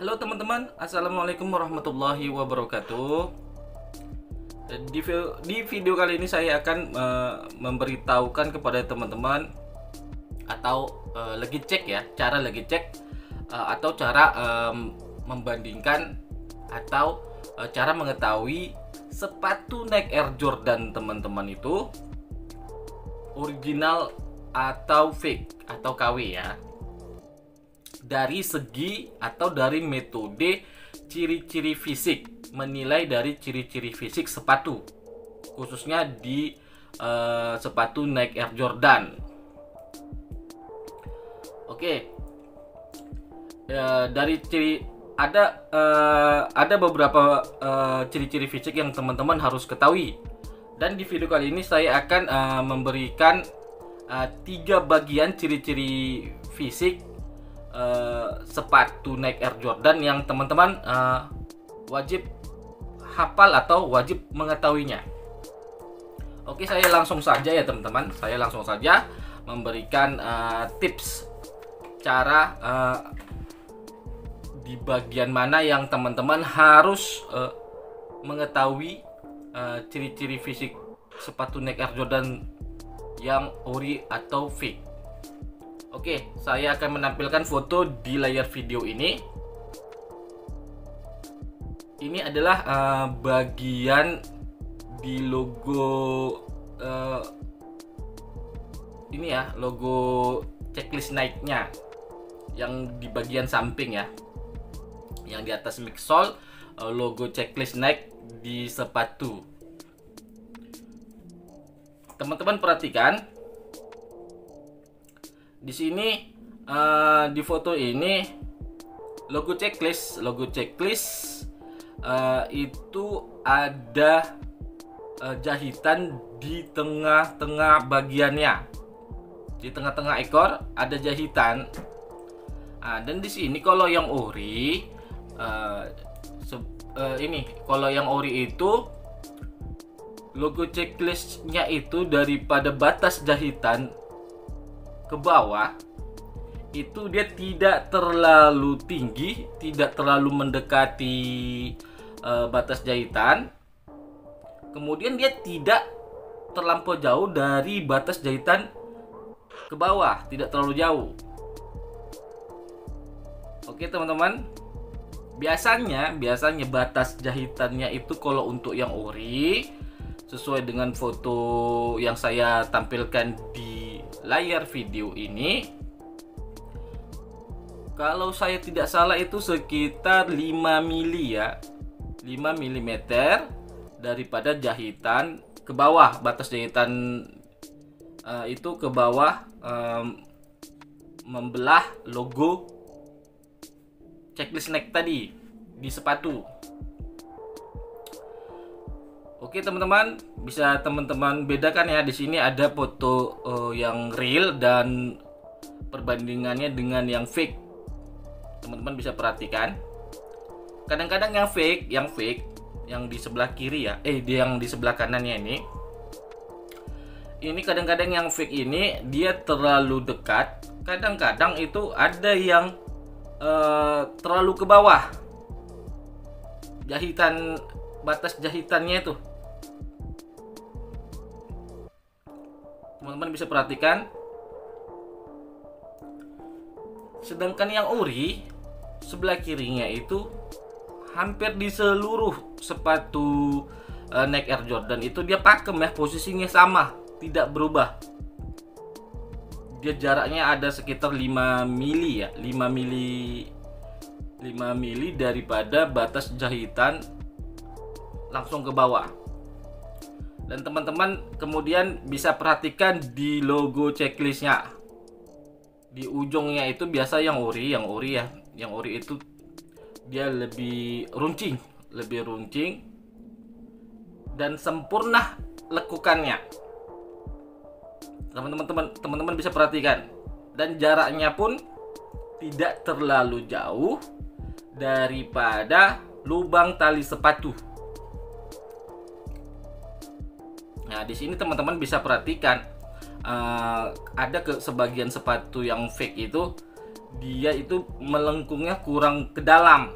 Halo teman-teman, assalamualaikum warahmatullahi wabarakatuh. Di video kali ini saya akan memberitahukan kepada teman-teman atau lagi cek ya, cara lagi cek atau cara membandingkan atau cara mengetahui sepatu Nike Air Jordan teman-teman itu original atau fake atau KW ya. Dari segi atau dari metode ciri-ciri fisik, menilai dari ciri-ciri fisik sepatu, khususnya di sepatu Nike Air Jordan. Oke, dari ciri ada beberapa ciri-ciri fisik yang teman-teman harus ketahui, dan di video kali ini saya akan memberikan 3 bagian ciri-ciri fisik sepatu Nike Air Jordan yang teman-teman wajib hafal atau wajib mengetahuinya. Oke, saya langsung saja ya teman-teman, saya langsung saja memberikan tips cara di bagian mana yang teman-teman harus mengetahui ciri-ciri fisik sepatu Nike Air Jordan yang ori atau fake. Oke, saya akan menampilkan foto di layar video ini. Ini adalah bagian di logo ini ya, logo checklist Nike-nya yang di bagian samping ya. Yang di atas midsole logo checklist Nike di sepatu. Teman-teman perhatikan. Di sini di foto ini logo checklist itu ada jahitan di tengah-tengah bagiannya, di tengah-tengah ekor ada jahitan. Dan di sini kalau yang ori kalau yang ori itu logo checklistnya itu daripada batas jahitan ke bawah itu dia tidak terlalu tinggi, tidak terlalu mendekati batas jahitan. Kemudian dia tidak terlampau jauh dari batas jahitan ke bawah, tidak terlalu jauh. Oke teman-teman, biasanya batas jahitannya itu kalau untuk yang ori sesuai dengan foto yang saya tampilkan di layar video ini, kalau saya tidak salah itu sekitar 5 mili ya, 5 mm daripada jahitan ke bawah, batas jahitan itu ke bawah membelah logo checklist Nike tadi di sepatu. Oke teman-teman, bisa teman-teman bedakan ya, di sini ada foto yang real dan perbandingannya dengan yang fake. Teman-teman bisa perhatikan. Kadang-kadang yang fake yang di sebelah kiri ya, yang di sebelah kanannya ini kadang-kadang yang fake ini dia terlalu dekat. Kadang-kadang itu ada yang terlalu ke bawah. Batas jahitannya itu. Teman-teman bisa perhatikan. Sedangkan yang ori sebelah kirinya itu hampir di seluruh sepatu Nike Air Jordan itu dia pakem ya, posisinya sama, tidak berubah. Dia jaraknya ada sekitar 5 mili ya, 5 mili daripada batas jahitan langsung ke bawah. Dan teman-teman kemudian bisa perhatikan di logo checklistnya, di ujungnya itu biasa yang ori ya, yang ori itu dia lebih runcing dan sempurna lekukannya. Teman-teman bisa perhatikan, dan jaraknya pun tidak terlalu jauh daripada lubang tali sepatu. Nah, di sini teman-teman bisa perhatikan ada sebagian sepatu yang fake itu dia itu melengkungnya kurang ke dalam.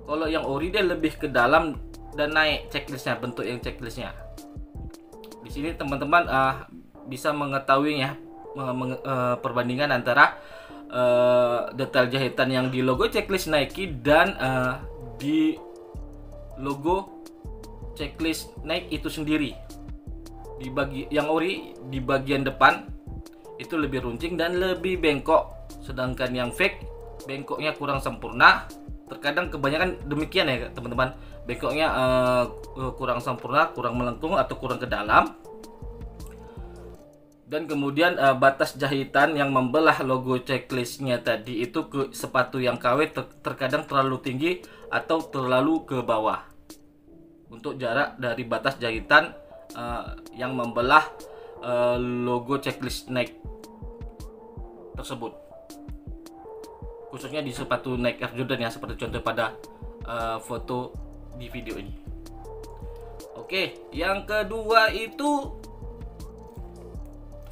Kalau yang ori dia lebih ke dalam dan naik checklistnya, bentuk yang checklistnya. Di sini teman-teman bisa mengetahui ya perbandingan antara detail jahitan yang di logo checklist Nike dan di logo checklist Nike itu sendiri. Yang ori di bagian depan itu lebih runcing dan lebih bengkok, sedangkan yang fake bengkoknya kurang sempurna. Terkadang kebanyakan demikian ya teman-teman, bengkoknya kurang sempurna, kurang melengkung atau kurang ke dalam. Dan kemudian batas jahitan yang membelah logo checklistnya tadi itu ke sepatu yang KW terkadang terlalu tinggi atau terlalu ke bawah untuk jarak dari batas jahitan yang membelah logo checklist Nike tersebut, khususnya di sepatu Nike Air Jordan ya, seperti contoh pada foto di video ini. Oke, yang kedua itu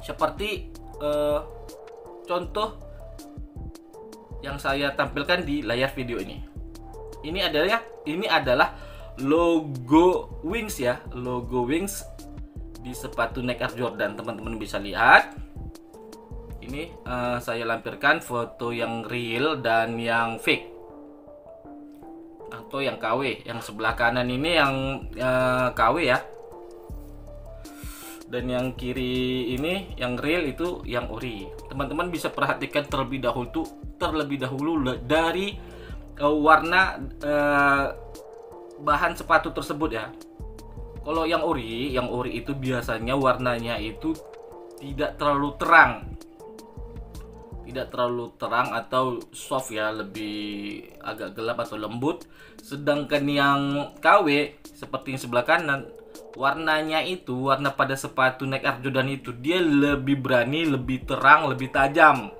seperti contoh yang saya tampilkan di layar video ini. Ini adalah logo Wings ya, logo Wings di sepatu Nike Air Jordan. Teman-teman bisa lihat. Ini saya lampirkan foto yang real dan yang fake atau yang KW. Yang sebelah kanan ini yang KW ya, dan yang kiri ini yang real itu yang ori. Teman-teman bisa perhatikan terlebih dahulu dari warna bahan sepatu tersebut ya. Kalau yang ori itu biasanya warnanya itu tidak terlalu terang atau soft ya, lebih agak gelap atau lembut. Sedangkan yang KW seperti yang sebelah kanan, warnanya itu, warna pada sepatu Nike Air Jordan itu dia lebih berani, lebih terang, lebih tajam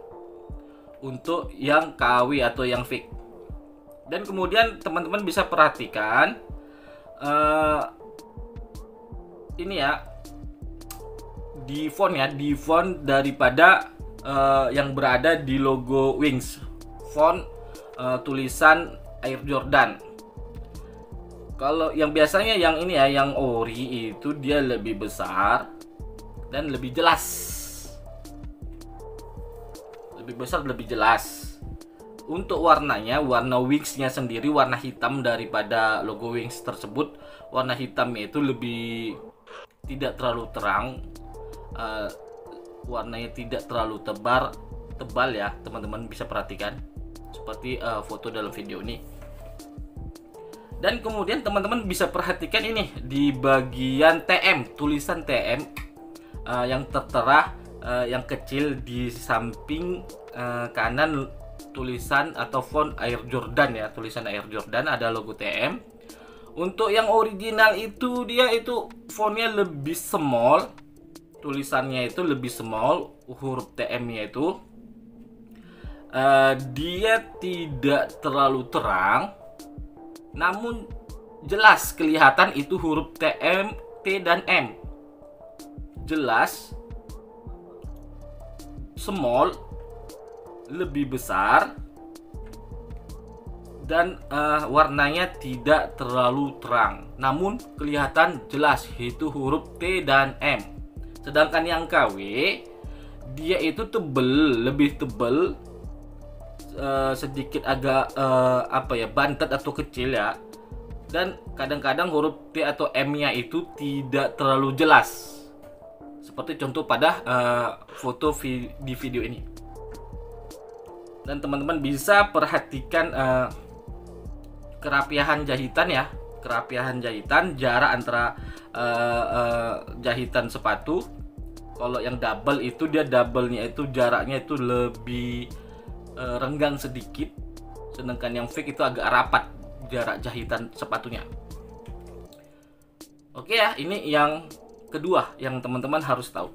untuk yang KW atau yang fake. Dan kemudian teman-teman bisa perhatikan ini ya, di font daripada yang berada di logo Wings, font tulisan Air Jordan. Kalau yang biasanya yang ini ya, yang ori itu dia lebih besar dan lebih jelas. Lebih besar, lebih jelas. Untuk warnanya, warna Wingsnya sendiri, warna hitam daripada logo Wings tersebut, warna hitamnya itu lebih tidak terlalu terang, warnanya tidak terlalu tebal ya. Teman-teman bisa perhatikan seperti foto dalam video ini. Dan kemudian teman-teman bisa perhatikan ini di bagian TM, tulisan TM yang tertera yang kecil di samping kanan, tulisan atau font Air Jordan ya, tulisan Air Jordan, ada logo TM. Untuk yang original itu dia itu fontnya lebih small, tulisannya itu lebih small, huruf TM-nya itu dia tidak terlalu terang, namun jelas kelihatan itu huruf TM, T dan M. Jelas, small, lebih besar, dan warnanya tidak terlalu terang, namun kelihatan jelas itu huruf T dan M. Sedangkan yang KW dia itu lebih tebel, sedikit agak bantet atau kecil ya, dan kadang-kadang huruf T atau M-nya itu tidak terlalu jelas, seperti contoh pada foto di video ini. Dan teman-teman bisa perhatikan kerapihan jahitan ya, jarak antara jahitan sepatu. Kalau yang double itu dia double-nya itu jaraknya itu lebih renggang sedikit, sedangkan yang fake itu agak rapat jarak jahitan sepatunya. Oke ya, ini yang kedua yang teman-teman harus tahu.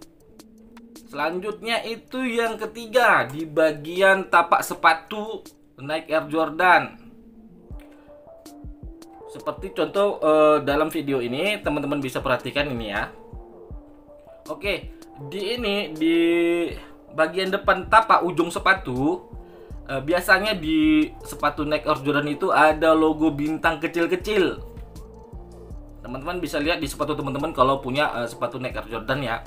Selanjutnya itu yang ketiga, di bagian tapak sepatu Nike Air Jordan. Seperti contoh dalam video ini, teman-teman bisa perhatikan ini ya. Oke, di bagian depan tapak ujung sepatu, biasanya di sepatu Nike Air Jordan itu ada logo bintang kecil-kecil. Teman-teman bisa lihat di sepatu teman-teman kalau punya sepatu Nike Air Jordan ya.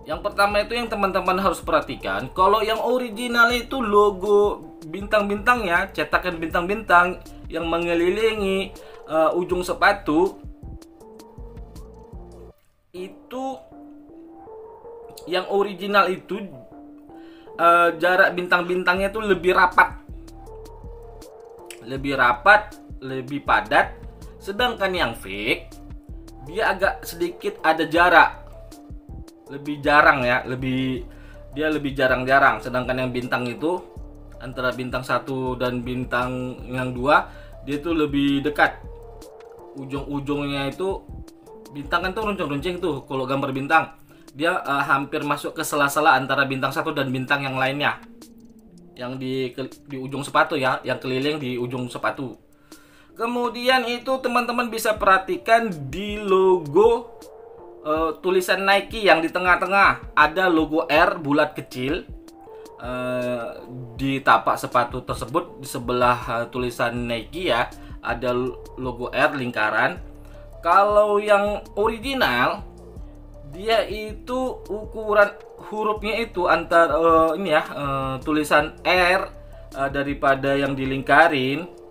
Yang pertama itu yang teman-teman harus perhatikan, kalau yang original itu logo bintang-bintangnya, cetakan bintang-bintang yang mengelilingi ujung sepatu itu, yang original itu jarak bintang-bintangnya itu lebih rapat, lebih padat. Sedangkan yang fake dia agak sedikit ada jarak, lebih jarang ya, dia lebih jarang-jarang. Sedangkan yang bintang itu antara bintang 1 dan bintang yang 2 dia tuh lebih dekat. Ujung-ujungnya itu bintang kan tuh runcing-runcing tuh kalau gambar bintang. Dia hampir masuk ke sela-sela antara bintang 1 dan bintang yang lainnya. Yang di ujung sepatu ya, yang keliling di ujung sepatu. Kemudian itu teman-teman bisa perhatikan di logo tulisan Nike yang di tengah-tengah ada logo R bulat kecil di tapak sepatu tersebut. Di sebelah tulisan Nike ya ada logo R lingkaran. Kalau yang original dia itu ukuran hurufnya itu antara tulisan R daripada yang dilingkarin.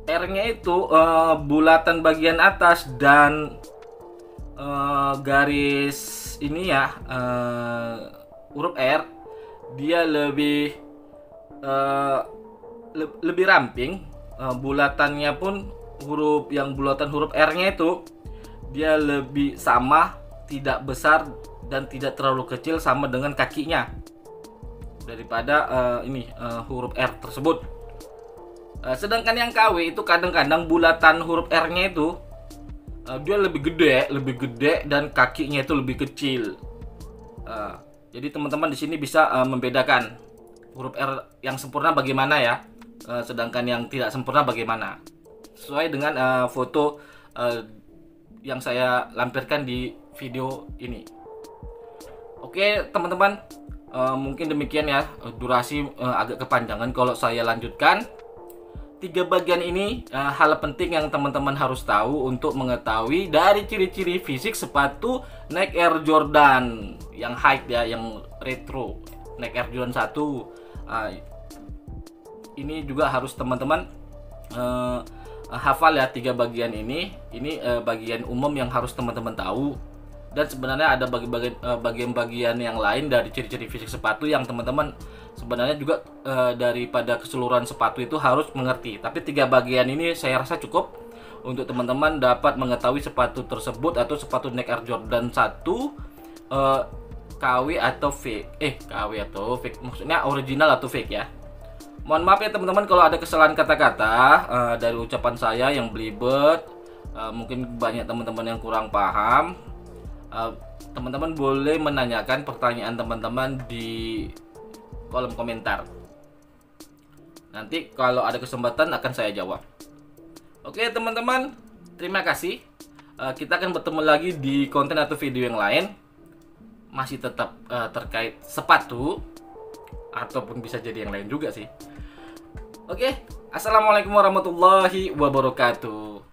R-nya itu bulatan bagian atas dan garis ini ya, huruf R dia lebih ramping. Bulatannya pun bulatan huruf R-nya itu dia lebih sama, tidak besar dan tidak terlalu kecil, sama dengan kakinya daripada huruf R tersebut. Sedangkan yang KW itu kadang-kadang bulatan huruf R-nya itu dia lebih gede dan kakinya itu lebih kecil. Jadi teman-teman di sini bisa membedakan huruf R yang sempurna bagaimana ya, sedangkan yang tidak sempurna bagaimana, sesuai dengan foto yang saya lampirkan di video ini. Oke teman-teman, mungkin demikian ya, durasi agak kepanjangan kalau saya lanjutkan. 3 bagian ini hal penting yang teman-teman harus tahu untuk mengetahui dari ciri-ciri fisik sepatu Nike Air Jordan yang high ya, yang retro, Nike Air Jordan 1. Ini juga harus teman-teman hafal ya, 3 bagian ini. Ini bagian umum yang harus teman-teman tahu. Dan sebenarnya ada bagian-bagian yang lain dari ciri-ciri fisik sepatu yang teman-teman sebenarnya juga daripada keseluruhan sepatu itu harus mengerti. Tapi 3 bagian ini saya rasa cukup untuk teman-teman dapat mengetahui sepatu tersebut, atau sepatu Nike Air Jordan 1 KW atau fake. KW atau fake, maksudnya original atau fake ya. Mohon maaf ya teman-teman kalau ada kesalahan kata-kata dari ucapan saya yang belibet. Mungkin banyak teman-teman yang kurang paham. Teman-teman boleh menanyakan pertanyaan teman-teman di kolom komentar. Nanti kalau ada kesempatan akan saya jawab. Oke teman-teman, terima kasih. Kita akan bertemu lagi di konten atau video yang lain. Masih tetap terkait sepatu, ataupun bisa jadi yang lain juga sih. Oke, assalamualaikum warahmatullahi wabarakatuh.